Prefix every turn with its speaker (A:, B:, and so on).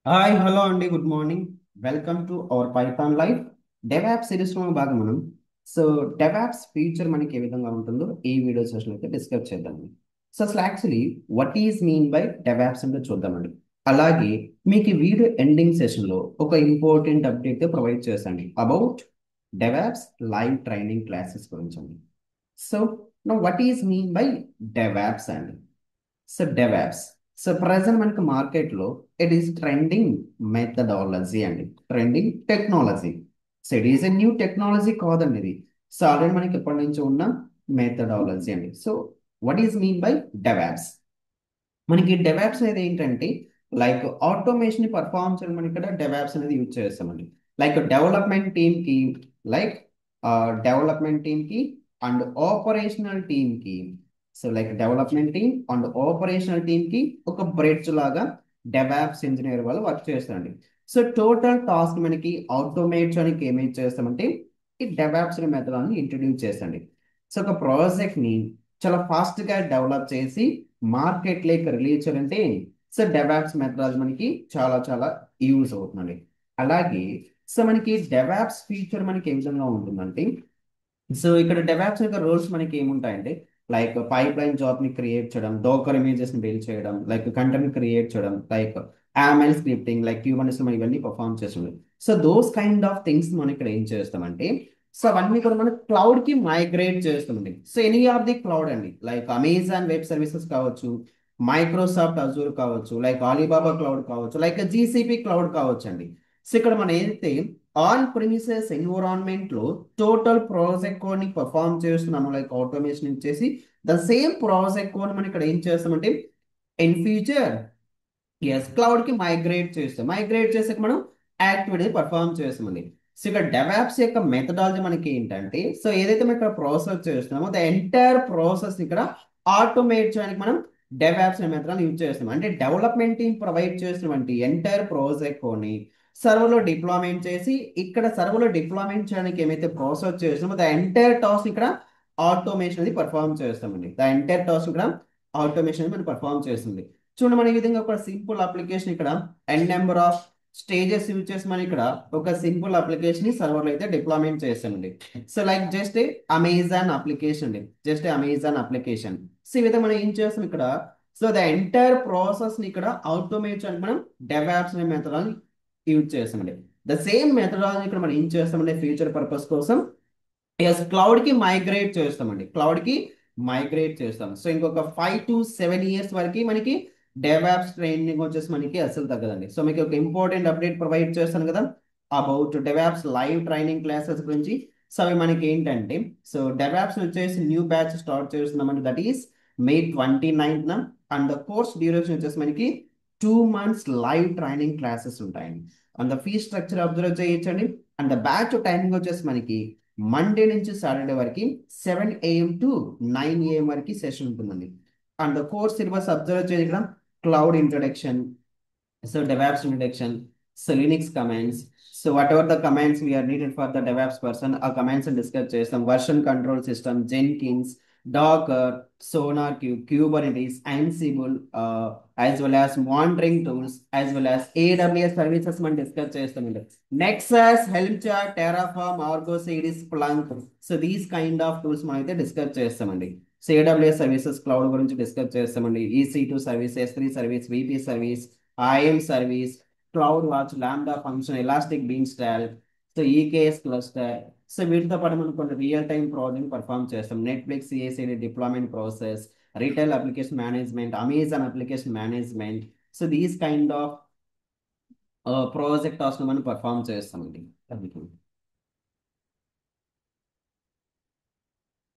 A: Hi hello అండి good morning. Welcome to our Python life DevOps సిరీస్లో భాగం మనం. సో డెవాప్స్ ఫీచర్ మనకి ఏ విధంగా ఉంటుందో ఈ వీడియో సెషన్ అయితే డిస్కస్ చేద్దామండి. సో అసలు actually what is mean by DevOps అంటే చూద్దామండి. అలాగే మీకు ఈ వీడియో ఎండింగ్ సెషన్లో ఒక ఇంపార్టెంట్ అప్డేట్ ప్రొవైడ్ చేశాను about DevOps live training classes గురించి అండి. So know what is mean by DevOps అండి. సో డెవాప్స్, సో ప్రజెంట్ మనకి మార్కెట్లో ఇట్ ఈస్ ట్రెండింగ్ మెథడాలజీ అండి, trending technology. So it is a new technology కాదండి ఇది. So already మనకి ఎప్పటి నుంచి ఉన్న మెథడాలజీ అండి. So what is mean by DevOps? మనకి డెవాప్స్ అనేది ఏంటంటే లైక్ ఆటోమేషన్ పర్ఫార్మ్ చేయడం మనం ఇక్కడ డెవాప్స్ అనేది యూజ్ చేస్తామండి. లైక్ డెవలప్మెంట్ టీమ్ కి, లైక్ డెవలప్మెంట్ టీమ్ కి అండ్ ఆపరేషనల్ టీమ్ కి. So like development team and operational team కి ఒక బ్రిడ్జ్ లాగా డెవాప్స్ ఇంజనీర్ వాళ్ళు వర్క్ చేస్తారండి. సో టోటల్ టాస్క్ మనకి ఆటోమేట్ చేయడానికి ఏమేమి చేస్తామంటే ఈ డెవాప్స్ మెథడ్ ఇంట్రడ్యూస్ చేస్తండి. సో ఒక ప్రాజెక్ట్ ని చాలా ఫాస్ట్ గా డెవలప్ చేసి మార్కెట్ లేక రిలీజ్ చేయాలంటే సో డెవాప్స్ మెథడాలజీ మనకి చాలా చాలా యూజ్ అవుతుందండి. అలాగే సో మనకి డెవాప్స్ ఫీచర్ మనకి ఏ విధంగా ఉంటుందంటే, సో ఇక్కడ డెవాప్స్ యొక్క రోల్స్ మనకి ఏముంటాయంటే లైక్ పైప్ లైన్ జాబ్ ని క్రియేట్ చేయడం, డోకర్ ఇమేజెస్ ని బిల్డ్ చేయడం, లైక్ కంటెంట్ క్రియేట్ చేయడం, like AML scripting, like Kubernetes మనం ఇవన్నీ పర్ఫామ్ చేస్తుంది. So those kind of things మనం ఇక్కడ ఏం చేస్తామంటే సో అవన్నీ కూడా మనం క్లౌడ్ కి మైగ్రేట్ చేస్తామండి. So any of the cloud అండి, లైక్ అమెజాన్ వెబ్ సర్వీసెస్ కావచ్చు, మైక్రోసాఫ్ట్ అజూర్ కావచ్చు, లైక్ అలీబాబా క్లౌడ్ కావచ్చు, లైక్ జీసీపీ క్లౌడ్ కావచ్చు అండి. సో ఇక్కడ మనం ఏదైతే ఆన్ ప్రిమిసెస్ ఎన్విరాన్మెంట్ లో టోటల్ ప్రాజెక్ట్ కోడ్ ని పర్ఫామ్ చేస్తున్నాము, లైక్ ఆటోమేషన్ ఇచ్చేసి ద సేమ్ ప్రాజెక్ట్ కోడ్ మనం ఇక్కడ ఏం చేస్తామంటే ఇన్ ఫ్యూచర్ ఎస్ క్లౌడ్ కి మైగ్రేట్ చేస్తాం. మైగ్రేట్ చేసాక మనం యాక్టివిటీ పర్ఫామ్ చేస్తామండి. సో ఇక్కడ డెవాప్స్ యొక్క మెథడాలజీ మనకి ఏంటంటే సో ఏదైతే మనం ఇక్కడ ప్రాసెస్ చేస్తున్నామో ద ఎంటైర్ ప్రాసెస్ ఇక్కడ ఆటోమేట్ చేయడానికి మనం డెవాప్స్ అనే మెథడ్ యూజ్ చేస్తాం. అంటే డెవలప్మెంట్ టీమ్ ప్రొవైడ్ చేసినటువంటి ఎంటైర్ ప్రాజెక్ట్ ని సర్వర్లో డిప్లాయ్మెంట్ చేసి ఇక్కడ సర్వర్లో డిప్లాయ్మెంట్ చేయడానికి ఏమైతే ప్రాసెస్ చేస్తామో ద ఎంటైర్ టాస్క్ ఇక్కడ ఆటోమేషన్ అనేది పర్ఫామ్ చేస్తామండి. ద ఎంటైర్ టాస్క్ ఇక్కడ ఆటోమేషన్ అనేది మనం పర్ఫామ్ చేస్తుంది. చూడండి మన ఈ విధంగా ఒక సింపుల్ అప్లికేషన్ ఇక్కడ ఎన్ నెంబర్ ఆఫ్ స్టేజెస్ యూజ్ చేసి మనం ఇక్కడ ఒక సింపుల్ అప్లికేషన్ ని సర్వర్ లో అయితే డిప్లాయ్మెంట్ చేస్తామండి. So like just Amazon application అండి, జస్ట్ అమెజాన్ అప్లికేషన్. సో ఈ విధంగా మనం ఏం చేస్తాం ఇక్కడ సో ద ఎంటైర్ ప్రాసెస్ ని ఇక్కడ ఆటోమేట్ చేయడానికి మనం డెవాప్స్ అనే మెథడ్ యూజ్ చేస్తామండి. ద సేమ్ మెథడాలజీ ఇక్కడ మనం ఏం చేస్తామంటే ఫ్యూచర్ పర్పస్ కోసం ఎస్ క్లౌడ్ కి మైగ్రేట్ చేస్తామండి, క్లౌడ్ కి మైగ్రేట్ చేస్తాం. సో ఇంకొక 5 to 7 years వరకు మనకి డెవాప్స్ ట్రైనింగ్ వచ్చేసి మనకి అసలు తగ్గదండి. సో మీకు ఒక ఇంపార్టెంట్ అప్డేట్ ప్రొవైడ్ చేస్తాను కదా about DevOps live training classes గురించి. సో అవి మనకి ఏంటంటే సో డెవాప్స్ వచ్చేసి న్యూ బ్యాచ్ స్టార్ట్ చేస్తున్నామండి, that is May 29th. And the course duration వచ్చేసి మనకి 2 months లైవ్ ట్రైనింగ్ క్లాసెస్ ఉంటాయండి. And the fee structure observe చేయొచ్చండి. అండ్ ద బ్యాచ్ టైమింగ్ వచ్చేసి మనకి మండే నుంచి సాటర్డే వరకు 7 AM to 9 AM వరకు సెషన్ ఉంటుందండి. అండ్ కోర్స్ సిలబస్ అబ్జర్వ్ చేయండి ఇక్కడ cloud introduction, so DevOps introduction, so Linux commands, so whatever the commands we are needed for the DevOps person, a commands and discuss some version control system, Jenkins, Docker, SonarQube, Kubernetes, Ansible, as well as monitoring tools, as well as AWS services man discuss చేస్తామండి. Nexus, Helm chart, Terraform, Argo CD, Splunk, so these kind of tools మనం అయితే discuss చేస్తామండి. So AWS services cloud గురించి discuss చేస్తామండి. EC2 service, S3 service, VP service, IAM service, cloud watch, lambda function, elastic beanstalk, so EKS cluster. So వీటితో పాటు మనం కొన్ని real time project perform చేస్తాం. Netflix CI/CD deployment process, retail application management, Amazon application management. So these kind of project task మనం perform చేస్తామండి.